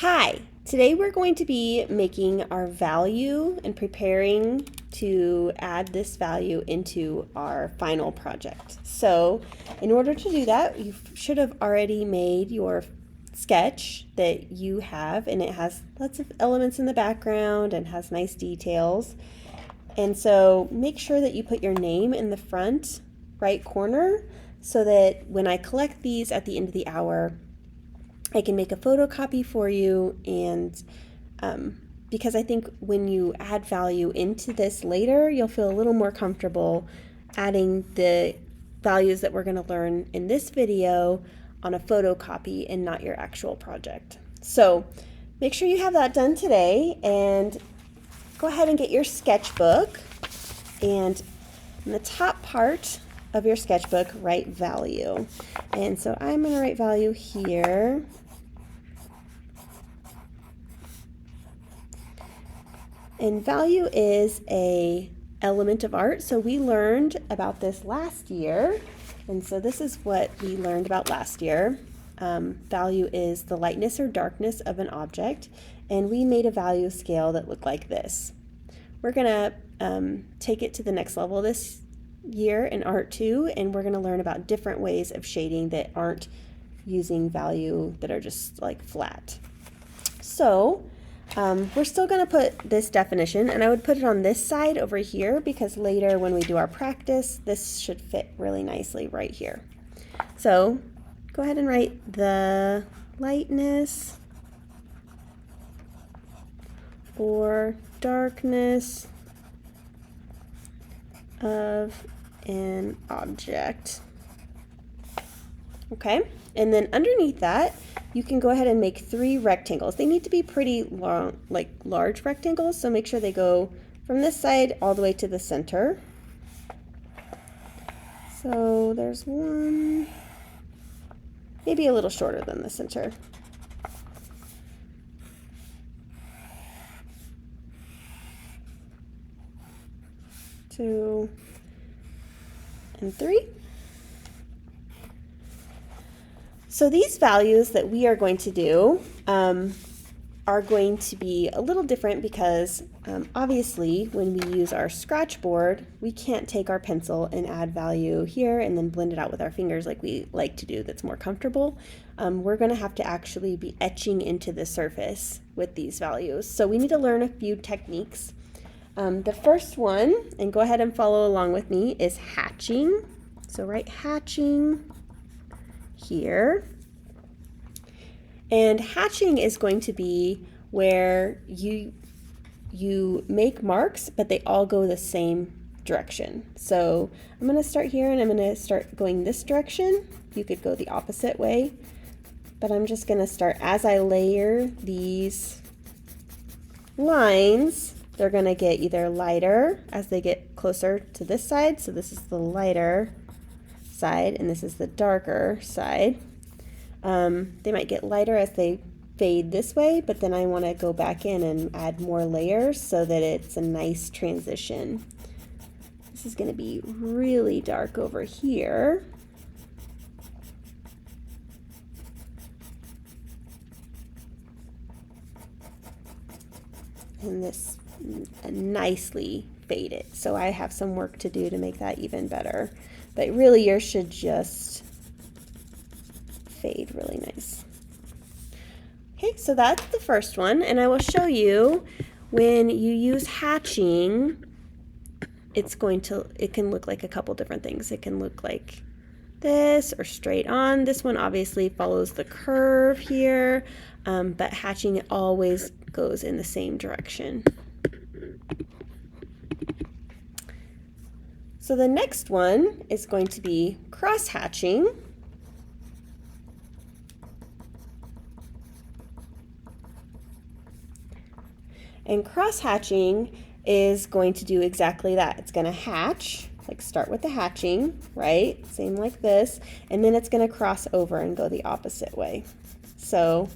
Hi, today we're going to be making our value and preparing to add this value into our final project. So in order to do that, you should have already made your sketch that you have, and it has lots of elements in the background and has nice details. And so make sure that you put your name in the front right corner so that when I collect these at the end of the hour, I can make a photocopy for you, and because I think when you add value into this later, you'll feel a little more comfortable adding the values that we're going to learn in this video on a photocopy and not your actual project. So make sure you have that done today, and go ahead and get your sketchbook, and in the top part of your sketchbook, write value. And so I'm going to write value here. And value is a element of art. So we learned about this last year. And so this is what we learned about last year. Value is the lightness or darkness of an object. And we made a value scale that looked like this. We're going to take it to the next level this year in Art 2, and we're going to learn about different ways of shading that aren't using value, that are just like flat. So we're still going to put this definition, and I would put it on this side over here because later when we do our practice, this should fit really nicely right here. So go ahead and write the lightness or darkness of an object. Okay, and then underneath that, you can go ahead and make 3 rectangles. They need to be pretty long, like large rectangles, so make sure they go from this side all the way to the center. So there's one, maybe a little shorter than the center. 2 and 3. So these values that we are going to do are going to be a little different because obviously when we use our scratch board, we can't take our pencil and add value here and then blend it out with our fingers like we like to do, that's more comfortable. We're going to have to actually be etching into the surface with these values. So we need to learn a few techniques. The first one, and go ahead and follow along with me, is hatching. So write hatching here. And hatching is going to be where you make marks, but they all go the same direction. So I'm going to start here, and I'm going to start going this direction. You could go the opposite way, but I'm just going to start as I layer these lines. They're going to get either lighter as they get closer to this side. So this is the lighter side, and this is the darker side. They might get lighter as they fade this way, but then I want to go back in and add more layers so that it's a nice transition. This is going to be really dark over here. And this nicely faded. So I have some work to do to make that even better. But really yours should just fade really nice. Okay, so that's the first one, and I will show you when you use hatching, it can look like a couple different things. It can look like this or straight on. This one obviously follows the curve here, but hatching always goes in the same direction. So the next one is going to be cross hatching. And cross hatching is going to do exactly that. It's going to hatch, like start with the hatching, right? Same like this, and then it's going to cross over and go the opposite way. So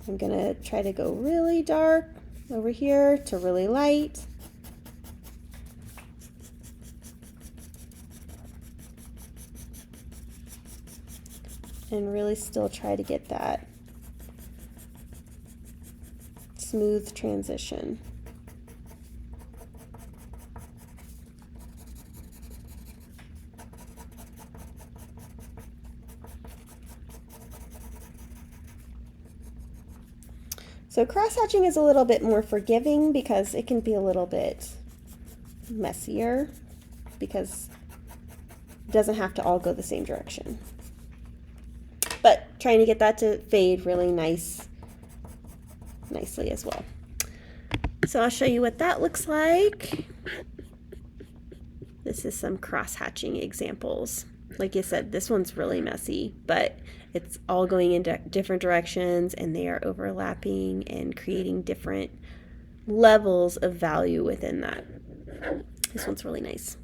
I'm going to try to go really dark over here to really light. and really still try to get that smooth transition. So cross-hatching is a little bit more forgiving because it can be a little bit messier because it doesn't have to all go the same direction. But trying to get that to fade really nicely as well. So I'll show you what that looks like. This is some cross-hatching examples. Like I said, this one's really messy, but it's all going in different directions and they are overlapping and creating different levels of value within that. This one's really nice.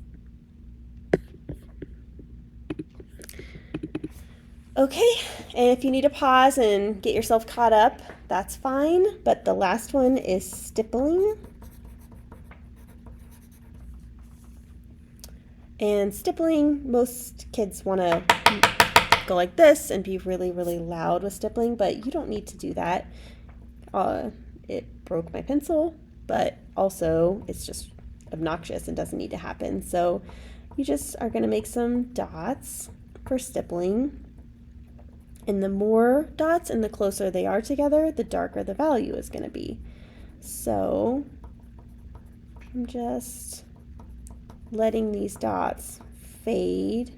Okay, and if you need to pause and get yourself caught up, that's fine, but the last one is stippling. And stippling, most kids want to go like this and be really, really loud with stippling, but you don't need to do that. It broke my pencil, but also it's just obnoxious and doesn't need to happen. So you just are going to make some dots for stippling. And the more dots and the closer they are together, the darker the value is going to be. So I'm just letting these dots fade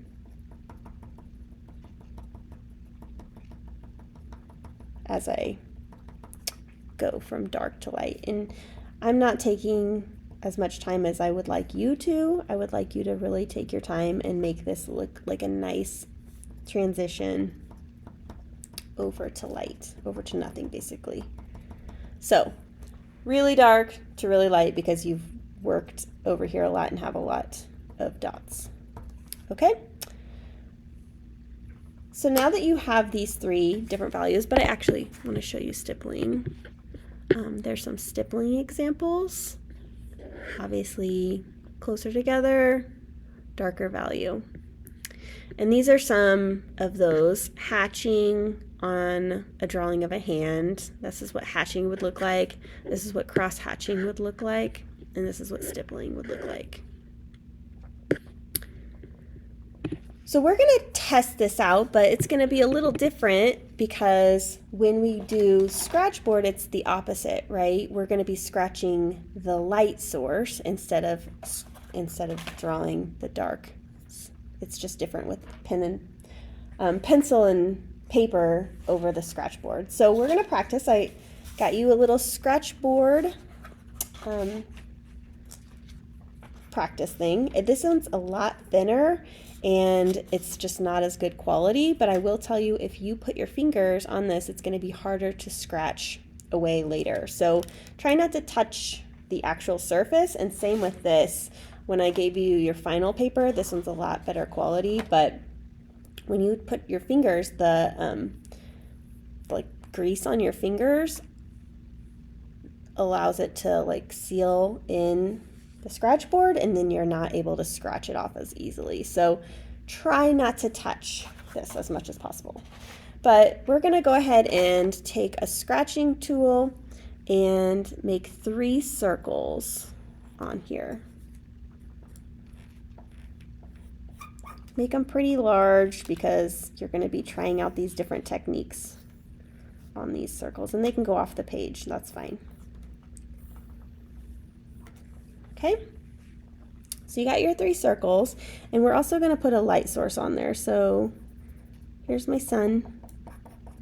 as I go from dark to light. And I'm not taking as much time as I would like you to. I would like you to really take your time and make this look like a nice transition over to light, over to nothing basically. So really dark to really light because you've worked over here a lot and have a lot of dots. Okay? So now that you have these three different values, but I actually want to show you stippling. There's some stippling examples. Obviously closer together, darker value. And these are some of those. Hatching on a drawing of a hand. This is what hatching would look like. This is what cross hatching would look like. And this is what stippling would look like. So we're going to test this out, but it's going to be a little different because when we do scratchboard, it's the opposite, right? We're going to be scratching the light source instead of drawing the dark. It's just different with pen and pencil and paper over the scratchboard. So we're going to practice. I got you a little scratchboard practice thing. This one's a lot thinner and it's just not as good quality, but I will tell you, if you put your fingers on this, it's going to be harder to scratch away later. So try not to touch the actual surface, and same with this. When I gave you your final paper, this one's a lot better quality, but when you put your fingers, the like grease on your fingers allows it to like seal in the scratch board, and then you're not able to scratch it off as easily. So try not to touch this as much as possible. But we're going to go ahead and take a scratching tool and make 3 circles on here. Make them pretty large because you're going to be trying out these different techniques on these circles, and they can go off the page. That's fine. Okay, so you got your 3 circles, and we're also going to put a light source on there. So here's my sun.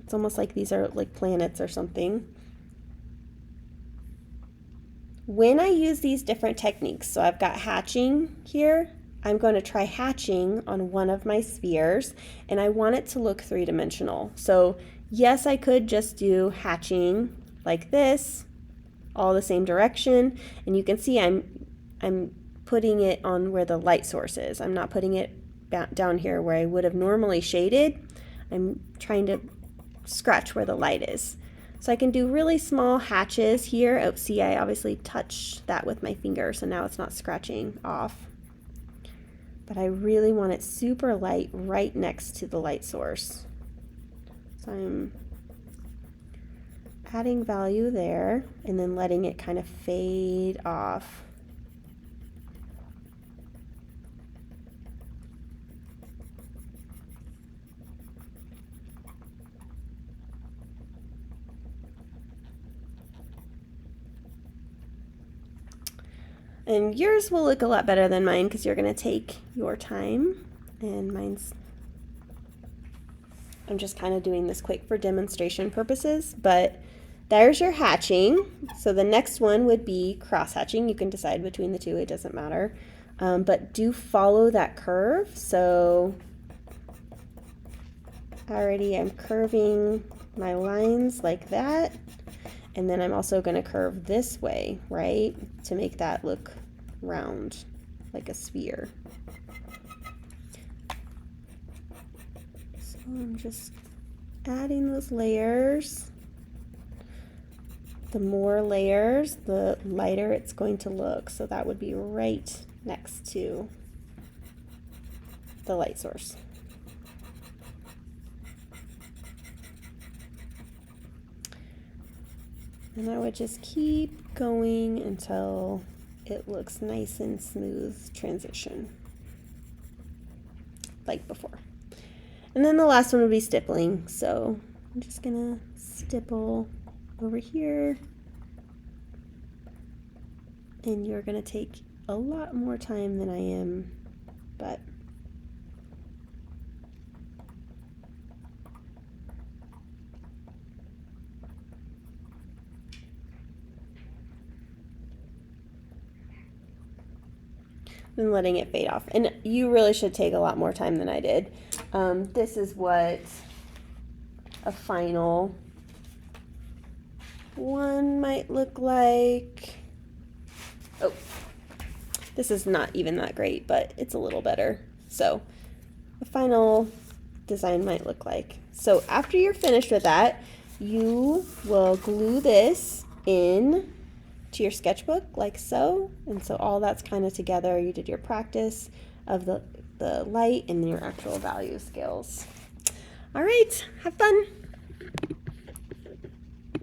It's almost like these are like planets or something. When I use these different techniques, so I've got hatching here, I'm going to try hatching on one of my spheres, and I want it to look 3-dimensional. So yes, I could just do hatching like this, all the same direction, and you can see I'm putting it on where the light source is. I'm not putting it down here where I would have normally shaded. I'm trying to scratch where the light is. So I can do really small hatches here. Oh, see, I obviously touched that with my finger, so now it's not scratching off. But I really want it super light right next to the light source. So I'm adding value there and then letting it kind of fade off. And yours will look a lot better than mine because you're going to take your time, and mine's, I'm just kind of doing this quick for demonstration purposes, but there's your hatching. So the next one would be cross hatching. You can decide between the two, it doesn't matter. But do follow that curve. So already I'm curving my lines like that. And then I'm also going to curve this way, right, to make that look round, like a sphere. So I'm just adding those layers. The more layers, the lighter it's going to look. So that would be right next to the light source. And I would just keep going until it looks nice and smooth transition, like before. And then the last one would be stippling. So I'm just gonna stipple over here. And you're gonna take a lot more time than I am, but and letting it fade off. And you really should take a lot more time than I did. This is what a final one might look like. Oh, this is not even that great, but it's a little better. So a final design might look like. So after you're finished with that, you will glue this in to your sketchbook like so, and so all that's kind of together. You did your practice of the light and your actual value scales. All right, have fun.